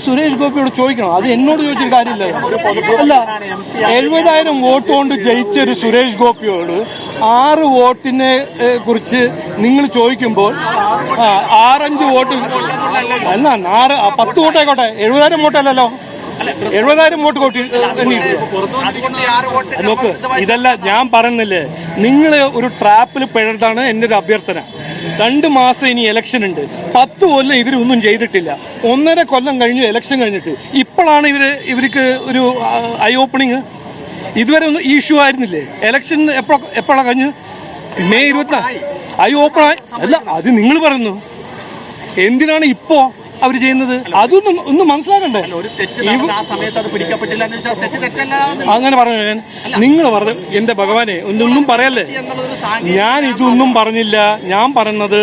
സുരേഷ് ഗോപിയോട് ചോദിക്കണം. അത് എന്നോട് ചോദിച്ചൊരു കാര്യമില്ല. അല്ല, 70,000 വോട്ട് കൊണ്ട് ജയിച്ച ഒരു സുരേഷ് ഗോപിയോട് 6 വോട്ടിനെ കുറിച്ച് നിങ്ങൾ ചോദിക്കുമ്പോൾ 6-5 വോട്ട് എന്നാ 10 വോട്ടായിക്കോട്ടെ, 70,000 വോട്ടല്ലല്ലോ. 70,000 വോട്ട് കൂട്ടി നോക്ക്. ഇതല്ല ഞാൻ പറയുന്നില്ലേ, നിങ്ങൾ ഒരു ട്രാപ്പിൽ പിഴർത്താണ് എന്റെ ഒരു അഭ്യർത്ഥന. 2 മാസം ഇനി ഇലക്ഷൻ ഉണ്ട്. 10 കൊല്ലം ഇവരൊന്നും ചെയ്തിട്ടില്ല. 1.5 കൊല്ലം കഴിഞ്ഞു ഇലക്ഷൻ കഴിഞ്ഞിട്ട്. ഇപ്പോഴാണ് ഇവർക്ക് ഒരു ഐ ഓപ്പണിങ്. ഇതുവരെ ഒന്നും ഇഷ്യൂ ആയിരുന്നില്ലേ? ഇലക്ഷൻ എപ്പോഴാണ് കഴിഞ്ഞ്? മെയ് 24 ഐ ഓപ്പൺ ആയി. അല്ല, അത് നിങ്ങൾ പറയുന്നു. എന്തിനാണ് ഇപ്പോ അവർ ചെയ്യുന്നത്? അതൊന്നും ഒന്നും മനസ്സിലാക്കണ്ടേ? അങ്ങനെ പറഞ്ഞു. നിങ്ങൾ പറഞ്ഞു എന്റെ ഭഗവാനെ, ഒന്നും പറയല്ലേ. ഞാൻ ഇതൊന്നും പറഞ്ഞില്ല. ഞാൻ പറയുന്നത്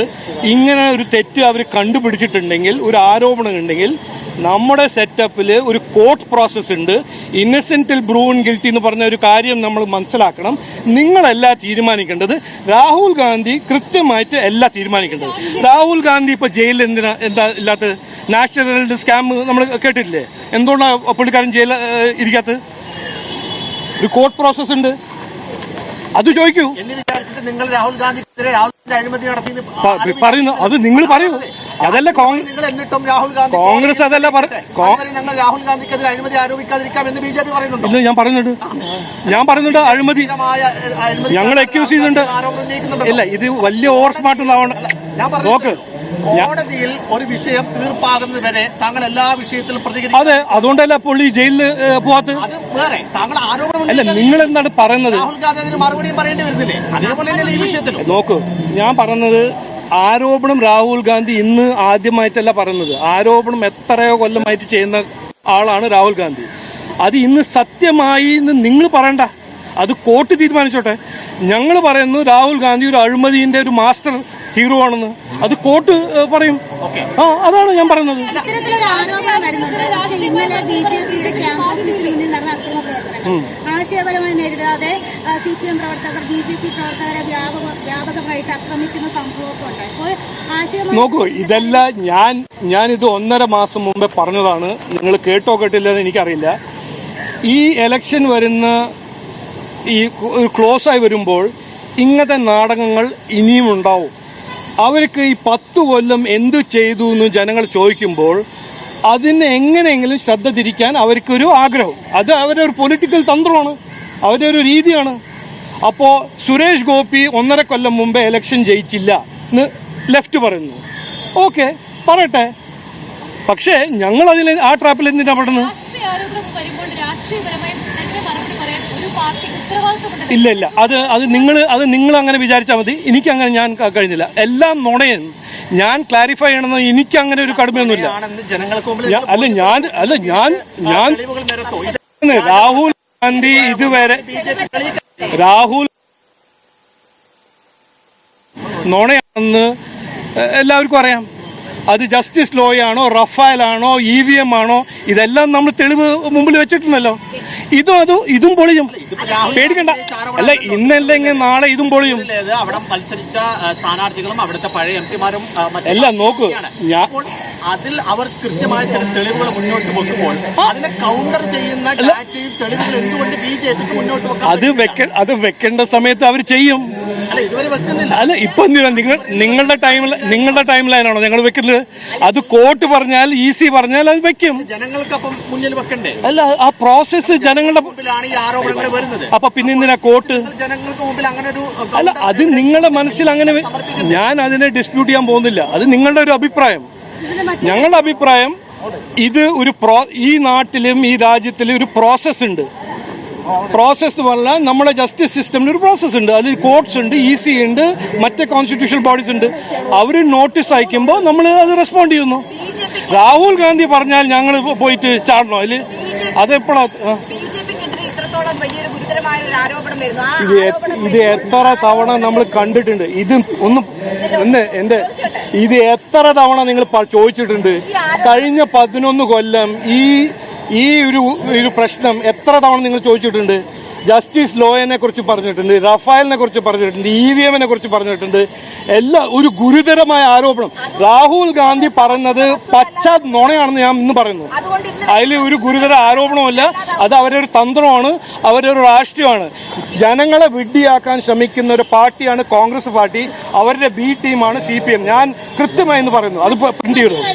ഇങ്ങനെ ഒരു തെറ്റ് അവർ കണ്ടുപിടിച്ചിട്ടുണ്ടെങ്കിൽ, ഒരു ആരോപണം ഉണ്ടെങ്കിൽ, നമ്മുടെ സെറ്റപ്പിൽ ഒരു കോർട്ട് പ്രോസസ് ഉണ്ട്. ഇന്നസെന്റിൽ ബ്രൂവൺ ഗിൽറ്റി എന്ന് പറഞ്ഞ ഒരു കാര്യം നമ്മൾ മനസ്സിലാക്കണം. നിങ്ങളല്ല തീരുമാനിക്കേണ്ടത്. രാഹുൽ ഗാന്ധി കൃത്യമായിട്ട് എല്ലാം തീരുമാനിക്കേണ്ടത്. രാഹുൽ ഗാന്ധി ഇപ്പൊ ജയിലിൽ എന്താ ഇല്ലാത്ത? നാഷണൽ സ്കാം നമ്മൾ കേട്ടിട്ടില്ലേ? എന്തുകൊണ്ടാണ് പുള്ളിക്കാരൻ ജയിലിൽ ഇരിക്കാത്തത്? ഒരു കോർട്ട് പ്രോസസ് ഉണ്ട്. അത് ചോദിക്കൂ. നിങ്ങൾ രാഹുൽ ഗാന്ധിക്കെതിരെ അഴിമതി നടത്തി പറയുന്നു. അത് നിങ്ങൾ പറയൂ. അതല്ല കോൺഗ്രസ് അതല്ല ഞങ്ങൾ രാഹുൽ ഗാന്ധിക്കെതിരെ അഴിമതി ആരോപിക്കാതിരിക്കാം എന്ന് BJP പറയുന്നുണ്ട്. ഇല്ല, ഞാൻ പറയുന്നുണ്ട് അഴിമതി ഞങ്ങൾ അക്യൂസ് ചെയ്യുന്നുണ്ട്. ഇല്ല, ഇത് വലിയ ഓവർ സ്മാർട്ട് നോക്ക്. കോടതിയിൽ ഒരു വിഷയം തീർപ്പാകുന്നത് വരെ താങ്കൾ എല്ലാ വിഷയത്തിലും പ്രതികരിക്കും. അതെ, അതുകൊണ്ടല്ല പുള്ളി ജയിലിൽ പോകാത്തത്. താങ്കൾ ആരോപണം അല്ല, നിങ്ങൾ എന്താണ് പറയുന്നത്? രാഹുൽ ഗാന്ധി അതിന് മറുപടിയും പറയേണ്ടി വരുന്നില്ലേ? അതേപോലെ തന്നെ ഈ വിഷയത്തിൽ നോക്കൂ, ഞാൻ പറഞ്ഞത് ആരോപണം രാഹുൽ ഗാന്ധി ഇന്ന് ആദ്യമായിട്ടല്ല പറയുന്നത്. ആരോപണം എത്രയോ കൊല്ലമായിട്ട് ചെയ്യുന്ന ആളാണ് രാഹുൽ ഗാന്ധി. അത് ഇന്ന് സത്യമായി നിങ്ങൾ പറയണ്ട. അത് കോർട്ട് തീരുമാനിച്ചോട്ടെ. ഞങ്ങൾ പറയുന്നു രാഹുൽ ഗാന്ധി ഒരു അഴിമതിന്റെ ഒരു മാസ്റ്റർ ഹീറോ ആണെന്ന്. അത് കോർട്ട് പറയും. അതാണ് ഞാൻ പറയുന്നത്. ആശയപരമായി നേരിടാതെ CPM പ്രവർത്തകർ BJP പ്രവർത്തകരെ വ്യാപകമായിട്ട് ആക്രമിക്കുന്ന സംഭവമൊക്കെ ഉണ്ടായി. നോക്കൂ, ഇതെല്ലാം ഞാനിത് 1.5 മാസം മുമ്പേ പറഞ്ഞതാണ്. നിങ്ങൾ കേട്ടോ കേട്ടില്ലെന്ന് എനിക്കറിയില്ല. ഈ എലക്ഷൻ വരുന്ന ഈ ക്ലോസായി വരുമ്പോൾ ഇങ്ങനത്തെ നാടകങ്ങൾ ഇനിയും ഉണ്ടാവും. അവർക്ക് ഈ 10 കൊല്ലം എന്തു ചെയ്തു എന്ന് ജനങ്ങൾ ചോദിക്കുമ്പോൾ അതിന് എങ്ങനെയെങ്കിലും ശ്രദ്ധ തിരിക്കാൻ അവർക്കൊരു ആഗ്രഹം. അത് അവരുടെ ഒരു പൊളിറ്റിക്കൽ തന്ത്രമാണ്, അവരുടെ ഒരു രീതിയാണ്. അപ്പോൾ സുരേഷ് ഗോപി 1.5 കൊല്ലം മുമ്പേ ഇലക്ഷൻ ജയിച്ചില്ല എന്ന് ലെഫ്റ്റ് പറയുന്നു. ഓക്കെ, പറയട്ടെ. പക്ഷേ ഞങ്ങൾ അതിൽ ആ ട്രാപ്പിൽ എന്തിനാ പെടുന്നത്? ഇല്ല, അത് നിങ്ങൾ അങ്ങനെ വിചാരിച്ചാൽ മതി. എനിക്കങ്ങനെ ഞാൻ കഴിഞ്ഞില്ല. എല്ലാം നുണയൻ. ഞാൻ ക്ലാരിഫൈ ചെയ്യണമെന്ന് എനിക്ക് അങ്ങനെ ഒരു കടുമയൊന്നുമില്ല. രാഹുൽ ഗാന്ധി ഇതുവരെ നുണയാണെന്ന് എല്ലാവർക്കും അറിയാം. അത് ജസ്റ്റിസ് ലോയാണോ, റഫാലാണോ, EVM ആണോ, ഇതെല്ലാം നമ്മൾ തെളിവ് മുമ്പിൽ വെച്ചിട്ടുണ്ടല്ലോ. ഇതും പൊളിയും, പേടിക്കണ്ട. അല്ല, ഇന്നല്ലെങ്കിൽ നാളെ ഇതും പൊളിയും. അവിടെ മത്സരിച്ച സ്ഥാനാർത്ഥികളും അവിടുത്തെ പഴയ MPമാരും എല്ലാം നോക്കൂ. അതിൽ അവർ കൃത്യമായ ചില തെളിവുകൾ മുന്നോട്ട് വെക്കുമ്പോൾ അതിനെ കൗണ്ടർ ചെയ്യുന്ന തെളിവുകൾ എന്തുകൊണ്ട് BJPക്ക് മുന്നോട്ട് വെക്കാം? അത് വെക്കേണ്ട സമയത്ത് അവർ ചെയ്യും. ഇതുവരെ വെക്കുന്നില്ല. അല്ല, ഇപ്പൊ നിങ്ങളുടെ ടൈം ലൈനാണോ ഞങ്ങൾ വെക്കുന്നത്? അത് കോർട്ട് പറഞ്ഞാൽ, EC പറഞ്ഞാൽ അത് വെക്കും. ജനങ്ങൾക്ക് മുന്നിൽ വെക്കണ്ടേ? അല്ല, ആ പ്രോസസ്സ് ജനങ്ങളുടെ മുമ്പിലാണ് ഈ ആരോപണങ്ങൾ വരുന്നത്. അപ്പൊ പിന്നെ എന്തിനാ കോർട്ട്? ജനങ്ങൾക്ക് മുമ്പിൽ അങ്ങനെ ഒരു അല്ല, അത് നിങ്ങളുടെ മനസ്സിൽ അങ്ങനെ. ഞാൻ അതിനെ ഡിസ്പ്യൂട്ട് ചെയ്യാൻ പോകുന്നില്ല. അത് നിങ്ങളുടെ ഒരു അഭിപ്രായം. ഞങ്ങളുടെ അഭിപ്രായം ഇത് ഈ നാട്ടിലും ഈ രാജ്യത്തിലും ഒരു പ്രോസസ് ഉണ്ട്. പ്രോസസ് പറഞ്ഞാൽ നമ്മുടെ ജസ്റ്റിസ് സിസ്റ്റമിൽ ഒരു പ്രോസസ് ഉണ്ട്. അതിൽ കോർട്ട്സ് ഉണ്ട്, EC ഉണ്ട്, മറ്റേ കോൺസ്റ്റിറ്റ്യൂഷണൽ ബോഡീസ് ഉണ്ട്. അവർ നോട്ടീസ് അയക്കുമ്പോൾ നമ്മൾ അത് റെസ്പോണ്ട് ചെയ്യുന്നു. രാഹുൽ ഗാന്ധി പറഞ്ഞാൽ ഞങ്ങൾ പോയിട്ട് ചാടണോ അതില്? അതെപ്പോഴാ? ഇത് എത്ര തവണ നമ്മൾ കണ്ടിട്ടുണ്ട്. ഇത് എത്ര തവണ നിങ്ങൾ ചോദിച്ചിട്ടുണ്ട്. കഴിഞ്ഞ 11 കൊല്ലം ഈ ഒരു പ്രശ്നം എത്ര തവണ നിങ്ങൾ ചോദിച്ചിട്ടുണ്ട്. ജസ്റ്റിസ് ലോയനെ കുറിച്ച് പറഞ്ഞിട്ടുണ്ട്, റഫാലിനെ കുറിച്ച് പറഞ്ഞിട്ടുണ്ട്, EVM കുറിച്ച് പറഞ്ഞിട്ടുണ്ട്. ഒരു ഗുരുതരമായ ആരോപണം. രാഹുൽ ഗാന്ധി പറഞ്ഞത് പച്ച നുണയാണെന്ന് ഞാൻ ഇന്ന് പറയുന്നു. അതിൽ ഒരു ഗുരുതര ആരോപണമല്ല. അത് അവരൊരു തന്ത്രമാണ്, അവരൊരു രാഷ്ട്രീയമാണ്. ജനങ്ങളെ വിഡ്ഢിയാക്കാൻ ശ്രമിക്കുന്ന ഒരു പാർട്ടിയാണ് കോൺഗ്രസ് പാർട്ടി. അവരുടെ ബി ടീമാണ് CPM. ഞാൻ കൃത്യമായി എന്ന് പറയുന്നു. അത് പ്രിന്റ് ചെയ്തു.